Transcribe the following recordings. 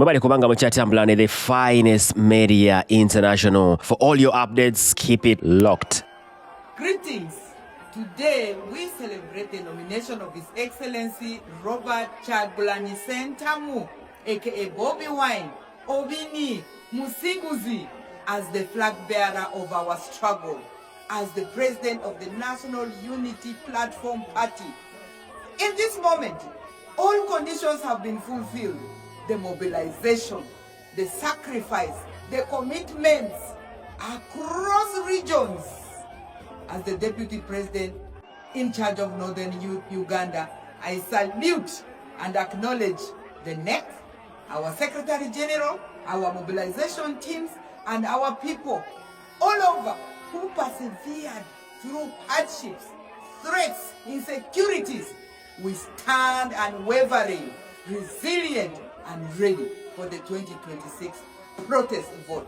Mubali kubanga muchatambula ne the finest media international. For all your updates, keep it locked. Greetings. Today we celebrate the nomination of His Excellency Robert Kyagulanyi Ssentamu, aka Bobby Wine, Obini Musiguzi, as the flag bearer of our struggle, as the president of the National Unity Platform Party. In this moment, all conditions have been fulfilled. The mobilization, the sacrifice, the commitments across regions. As the deputy president in charge of northern Uganda, I salute and acknowledge the NEC, our Secretary General, our mobilization teams, and our people all over who persevered through hardships, threats, insecurities. We stand unwavering, resilient, and ready for the 2026 protest vote.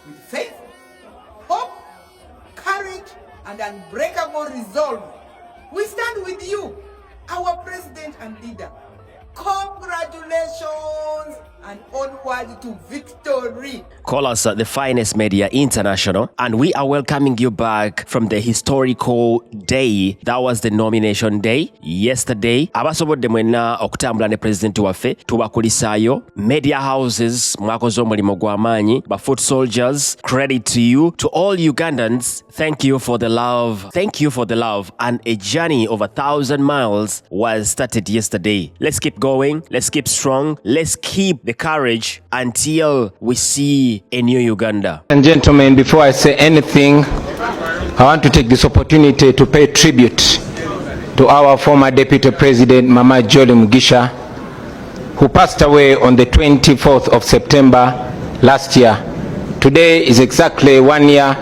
With faith, hope, courage, and unbreakable resolve, we stand with you, our president and leader. Congratulations and onward to victory. Call us the finest media international, and we are welcoming you back from the historical day. That was the nomination day yesterday. Abasobodde mwenna okutambula ne president waffe tubakulisaayo. Media houses mwakoze omulimu gw'amaanyi, ba foot soldiers, credit to you. To all Ugandans, thank you for the love. Thank you for the love. And a journey of 1,000 miles was started yesterday. Let's keep going. Let's keep strong. Let's keep the courage until we see a new Uganda. And gentlemen, before I say anything, I want to take this opportunity to pay tribute to our former Deputy President, Mama Jolly Mugisha, who passed away on the 24th of September last year. Today is exactly 1 year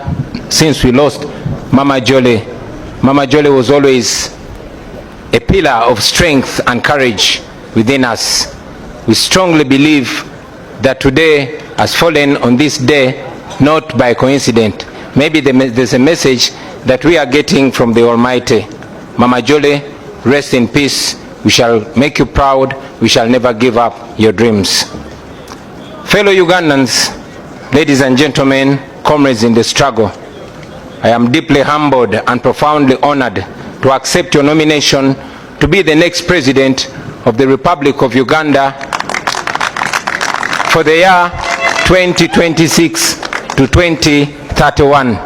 since we lost Mama Jolly. Mama Jolly was always a pillar of strength and courage within us. We strongly believe that today has fallen on this day not by coincidence. Maybe there's a message that we are getting from the Almighty. Mama Jolly, rest in peace. We shall make you proud. We shall never give up your dreams. Fellow Ugandans, ladies and gentlemen, comrades in the struggle, I am deeply humbled and profoundly honored to accept your nomination to be the next president of the Republic of Uganda for the year 2026 to 2031,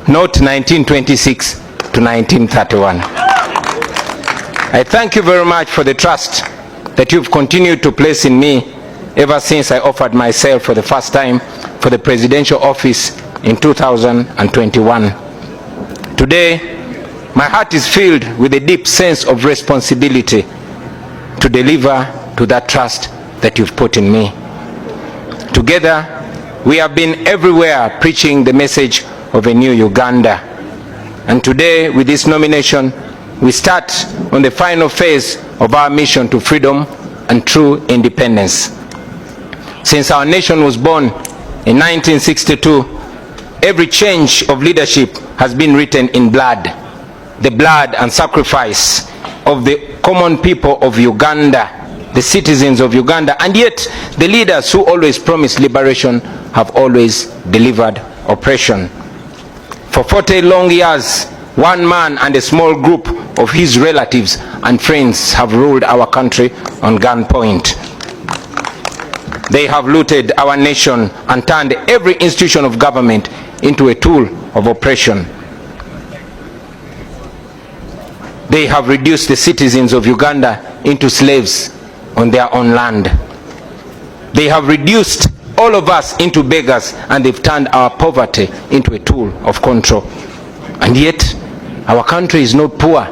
not 1926 to 1931. I thank you very much for the trust that you've continued to place in me ever since I offered myself for the first time for the presidential office in 2021. Today, my heart is filled with a deep sense of responsibility to deliver to that trust that you've put in me. Together, we have been everywhere preaching the message of a new Uganda. And today, with this nomination, we start on the final phase of our mission to freedom and true independence. Since our nation was born in 1962, every change of leadership has been written in blood. The blood and sacrifice of the common people of Uganda, the citizens of Uganda, and yet the leaders who always promised liberation have always delivered oppression. For 40 long years, one man and a small group of his relatives and friends have ruled our country on gunpoint. They have looted our nation and turned every institution of government into a tool of oppression. They have reduced the citizens of Uganda into slaves on their own land. They have reduced all of us into beggars, and they've turned our poverty into a tool of control. And yet, our country is not poor.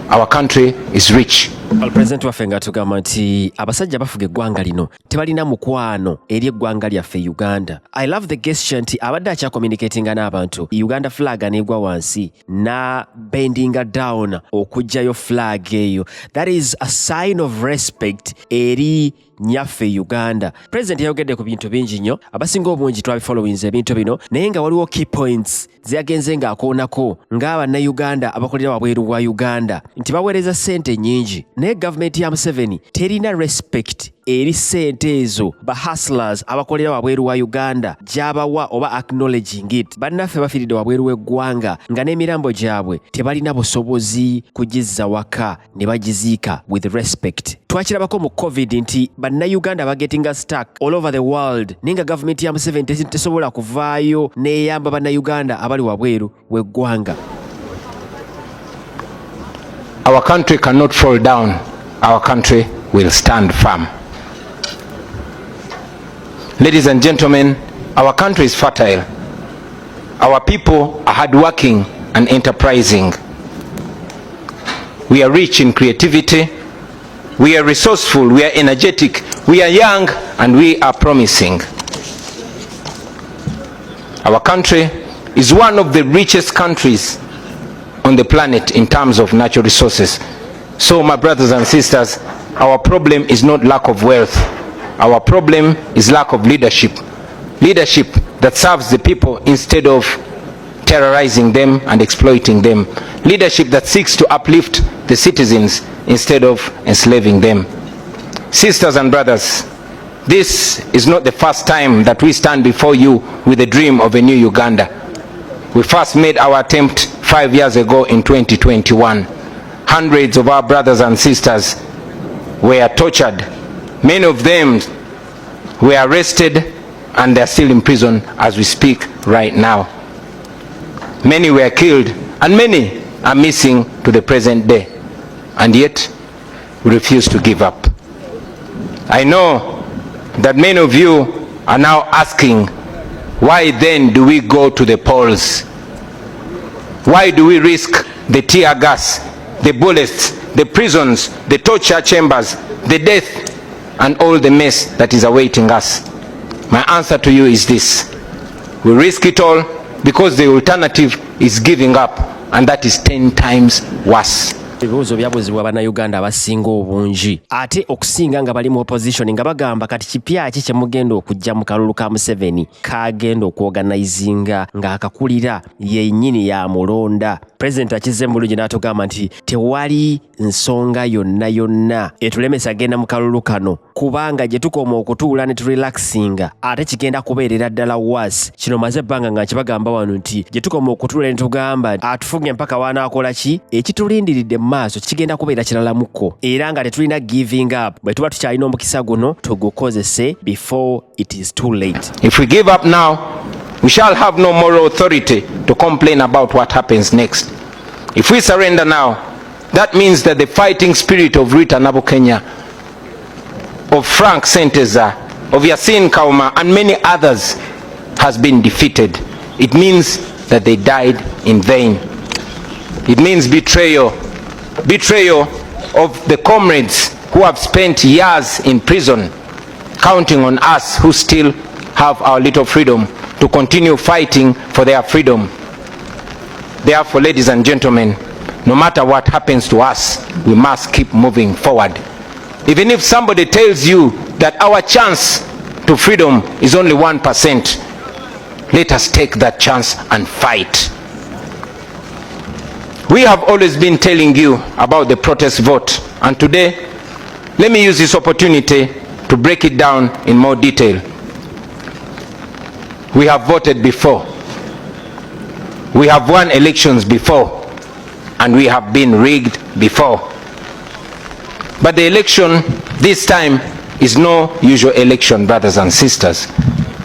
Our country is rich. President waffe nga tugamba nti abasajja bafuga eggwanga lino tebalina mukwano eri eggwanga lyaffe Uganda. I love the gesture nti abadde akyakommunicatinga n'abantu Uganda flag aneegwa wansi na bendinga down okugjayo flag eyo. That is a sign of respect eri nyaffe Uganda. President yayogedde ku bintu bingi nnyo, abasinga obungi twabifollowinze ebintu bino, naye nga waliwo key points zeyagenze ng'akoonako ng'Abannayuganda abakolera wabweru wa Uganda nti baweereza ssente nnyingi, naye gavumenti ya Museveni terina respect eri ssente ezo ba hustlers abakolera wabweru wa Uganda gyabawa oba acknowledging it. Bannaffe bafiiridde wabweru w'eggwanga nga n'emirambo gyabwe tebalina busobozi kugizza waka ne bagiziika with respect. Twakirabako mu COVID nti bannayuganda bagetinga stuck all over the world nenga gavumenti ya Museveni tesobola kuvaayo n'eyamba bannayuganda abali wabweru w'eggwanga. Our country cannot fall down. Our country will stand firm. Ladies and gentlemen, our country is fertile. Our people are hardworking and enterprising. We are rich in creativity. We are resourceful. We are energetic. We are young and we are promising. Our country is one of the richest countries on the planet in terms of natural resources. So, my brothers and sisters, our problem is not lack of wealth. Our problem is lack of leadership. Leadership that serves the people instead of terrorizing them and exploiting them. Leadership that seeks to uplift the citizens instead of enslaving them. Sisters and brothers, this is not the first time that we stand before you with the dream of a new Uganda. We first made our attempt 5 years ago in 2021. Hundreds of our brothers and sisters were tortured. Many of them were arrested and they are still in prison as we speak right now. Many were killed and many are missing to the present day. And yet we refuse to give up. I know that many of you are now asking, why then do we go to the polls? Why do we risk the tear gas, the bullets, the prisons, the torture chambers, the death, and all the mess that is awaiting us? My answer to you is this: we risk it all because the alternative is giving up, and that is 10 times worse. Ebibuuzo byabuzibwa bannayuganda abasinga obungi ate okusinga nga bali mu opposition nga bagamba kati kipya ki kye mugenda okujja mu kalulu ka Museveni kagenda okuorganizinga ng'akakulira yennyini ya mulonda. President akizze mu bulungi n'atugamba nti tewali nsonga yonna etulemesa agenda mu kalulu kano kubanga gye tukoma okutuula ne turelaxinga ate kigenda kubeerera ddala worse. Kino maze ebbanga nga nkibagamba wano nti gye tukoma okutuula ne tugamba atufunge mpaka wanaakola ki ekitulindiridde maaso kigenda kubeera kiralamuko era nga tetulina giving up. Bwe tuba tukyalina omukisa guno tugukozese before it is too late. If we give up now, we shall have no moral authority to complain about what happens next. If we surrender now, that means that the fighting spirit of Rita Nabukenya, of Frank Senteza, of Yasin Kauma and many others has been defeated. It means that they died in vain. It means betrayal of the comrades who have spent years in prison, counting on us who still have our little freedom to continue fighting for their freedom. Therefore, ladies and gentlemen, no matter what happens to us, we must keep moving forward. Even if somebody tells you that our chance to freedom is only 1%, let us take that chance and fight. We have always been telling you about the protest vote, and today, let me use this opportunity to break it down in more detail. We have voted before. We have won elections before, and we have been rigged before. But the election this time is no usual election, brothers and sisters.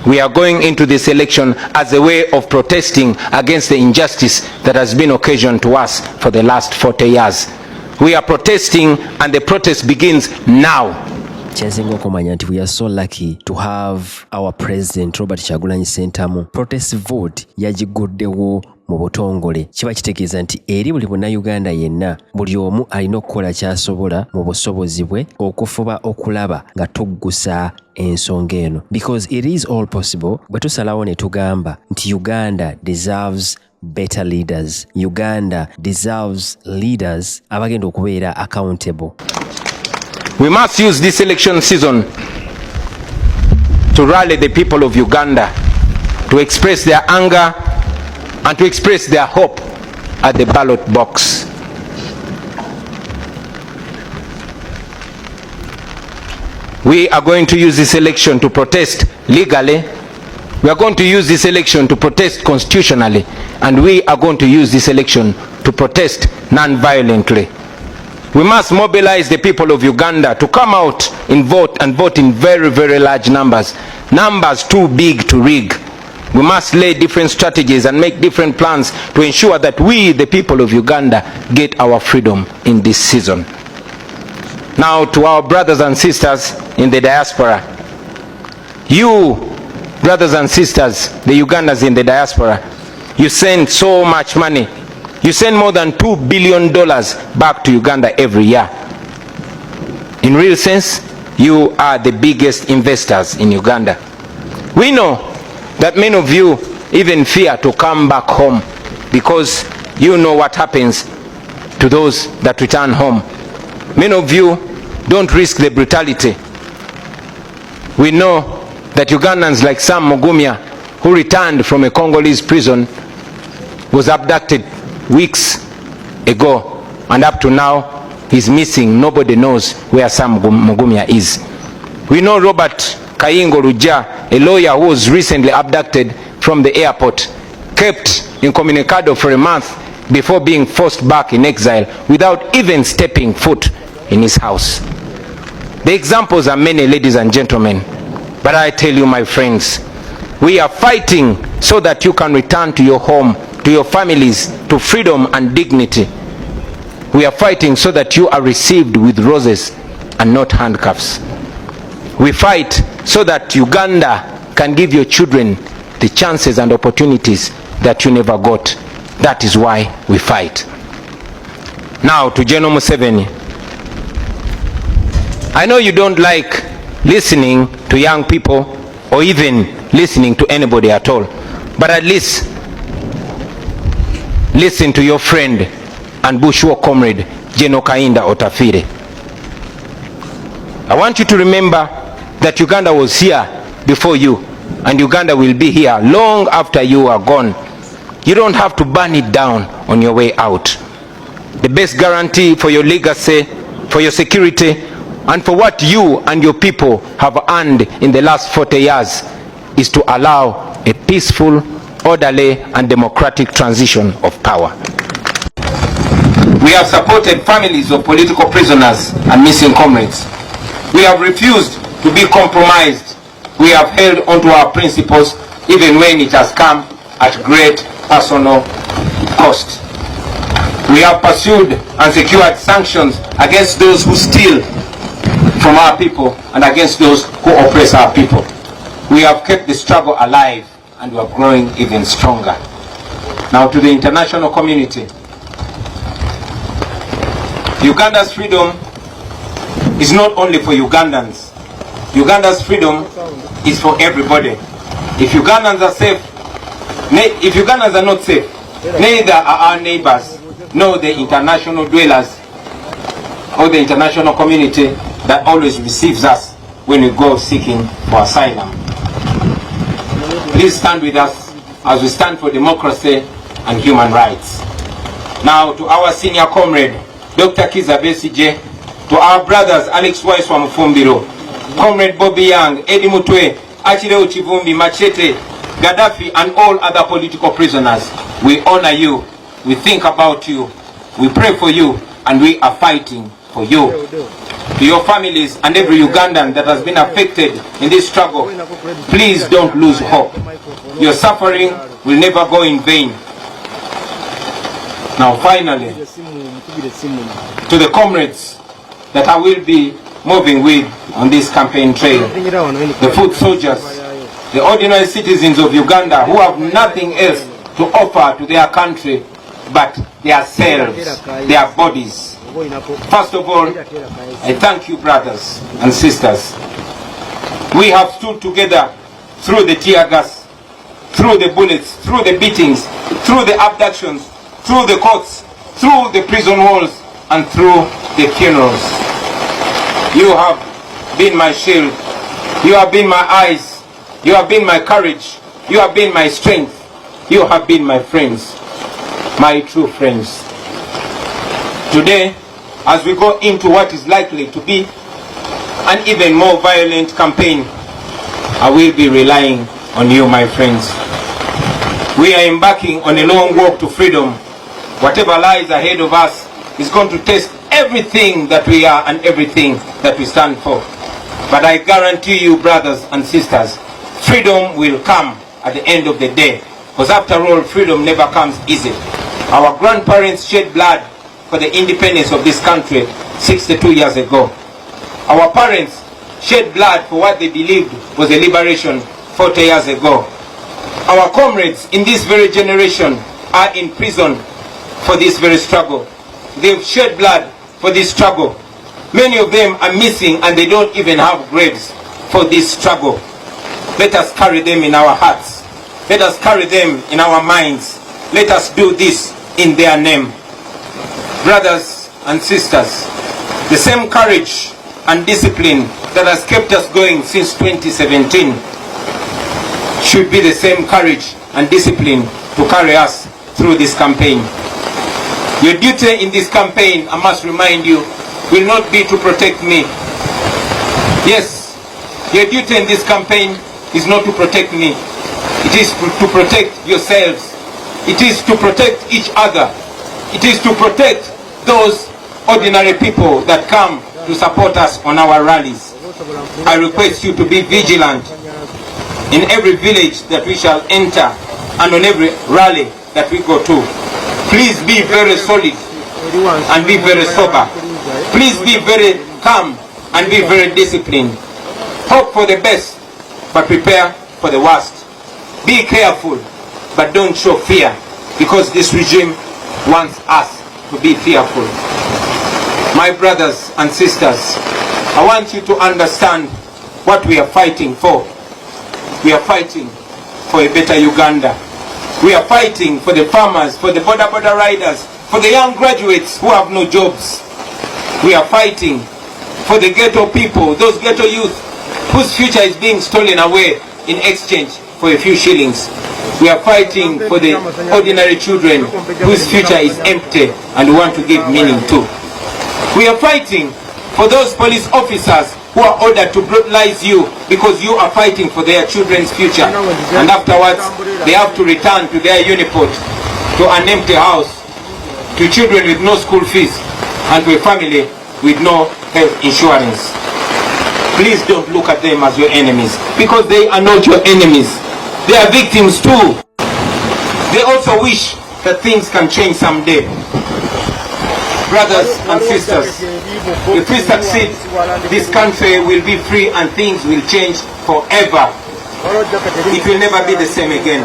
We are going into this election as a way of protesting against the injustice that has been occasioned to us for the last 40 years. We are protesting, and the protest begins now. We are so lucky to have our president Robert Kyagulanyi Ssentamu. Protest vote yagiguddewo mu butongole. Kiba kitegeeza nti eri buli munnayuganda yenna buli omu alina okukola ky'asobola mu busobozi bwe okufuba okulaba nga tuggusa ensonga eno, because it is all possible. Bwe tusalawo ne tugamba nti Uganda deserves better leaders. Uganda deserves leaders abagenda okubeera accountable. We must use this election season to rally the people of Uganda, to express their anger and to express their hope at the ballot box. We are going to use this election to protest legally. We are going to use this election to protest constitutionally. And we are going to use this election to protest non-violently. We must mobilize the people of Uganda to come out and vote in very, very large numbers. Numbers too big to rig. We must lay different strategies and make different plans to ensure that we, the people of Uganda, get our freedom in this season. Now, to our brothers and sisters in the diaspora, you, brothers and sisters, the Ugandans in the diaspora, you send so much money. You send more than $2 billion back to Uganda every year. In real sense, you are the biggest investors in Uganda. We know that many of you even fear to come back home because you know what happens to those that return home. Many of you don't risk the brutality. We know that Ugandans like Sam Mugumya, who returned from a Congolese prison, was abducted weeks ago, and up to now he's missing. Nobody knows where Sam Mugumya is. We know Robert Kayingo Ruja, a lawyer who was recently abducted from the airport, kept incommunicado for a month before being forced back in exile without even stepping foot in his house. The examples are many, ladies and gentlemen, but I tell you, my friends, we are fighting so that you can return to your home, to your families, to freedom and dignity. We are fighting so that you are received with roses and not handcuffs. We fight so that Uganda can give your children the chances and opportunities that you never got. That is why we fight. Now to General Museveni. I know you don't like listening to young people or even listening to anybody at all, but at least listen to your friend and Bush War comrade General Kainda Otafire. I want you to remember that Uganda was here before you, and Uganda will be here long after you are gone. You don't have to burn it down on your way out. The best guarantee for your legacy, for your security, and for what you and your people have earned in the last 40 years is to allow a peaceful, orderly, and democratic transition of power. We have supported families of political prisoners and missing comrades. We have refused to be compromised. We have held onto our principles even when it has come at great personal cost. We have pursued and secured sanctions against those who steal from our people and against those who oppress our people. We have kept the struggle alive and we are growing even stronger. Now to the international community. Uganda's freedom is not only for Ugandans. Uganda's freedom is for everybody. If Ugandans are safe, if Ugandans are not safe, neither are our neighbors, nor the international dwellers or the international community that always receives us when we go seeking for asylum. Please stand with us as we stand for democracy and human rights. Now to our senior comrade, Dr. Kiza Besigye, to our brothers Alex Waiswa Mufumbiro, Comrade Bobby Young, Eddie Mutwe, Achileo Chivumbi, Machete, Gaddafi, and all other political prisoners, we honor you, we think about you, we pray for you, and we are fighting for you. To your families and every Ugandan that has been affected in this struggle, please don't lose hope. Your suffering will never go in vain. Now finally, to the comrades that I will be moving with on this campaign trail, the foot soldiers, the ordinary citizens of Uganda who have nothing else to offer to their country but their selves, their bodies. First of all, I thank you, brothers and sisters. We have stood together through the tear gas, through the bullets, through the beatings, through the abductions, through the courts, through the prison walls, and through the funerals. You have been my shield. You have been my eyes. You have been my courage. You have been my strength. You have been my friends, my true friends. Today, as we go into what is likely to be an even more violent campaign, I will be relying on you, my friends. We are embarking on a long walk to freedom. Whatever lies ahead of us is going to test everything that we are and everything that we stand for. But I guarantee you, brothers and sisters, freedom will come at the end of the day. Because after all, freedom never comes easy. Our grandparents shed blood for the independence of this country 62 years ago. Our parents shed blood for what they believed was a liberation 40 years ago. Our comrades in this very generation are in prison for this very struggle. They've shed blood for this struggle. Many of them are missing and they don't even have graves for this struggle. Let us carry them in our hearts. Let us carry them in our minds. Let us do this in their name. Brothers and sisters, the same courage and discipline that has kept us going since 2017 should be the same courage and discipline to carry us through this campaign. Your duty in this campaign, I must remind you, will not be to protect me. Yes, your duty in this campaign is not to protect me. It is to protect yourselves. It is to protect each other. It is to protect those ordinary people that come to support us on our rallies. I request you to be vigilant in every village that we shall enter and on every rally that we go to. Please be very solid and be very sober. Please be very calm and be very disciplined. Hope for the best, but prepare for the worst. Be careful, but don't show fear, because this regime wants us to be fearful. My brothers and sisters, I want you to understand what we are fighting for. We are fighting for a better Uganda. We are fighting for the farmers, for the border riders, for the young graduates who have no jobs. We are fighting for the ghetto people, those ghetto youth whose future is being stolen away in exchange for a few shillings. We are fighting for the ordinary children whose future is empty and we want to give meaning to. We are fighting for those police officers who are ordered to brutalize you because you are fighting for their children's future, and afterwards they have to return to their uniport, to an empty house, to children with no school fees, and to a family with no health insurance. Please don't look at them as your enemies, because they are not your enemies. They are victims too. They also wish that things can change someday. Brothers and sisters, if we succeed, this country will be free and things will change forever. It will never be the same again.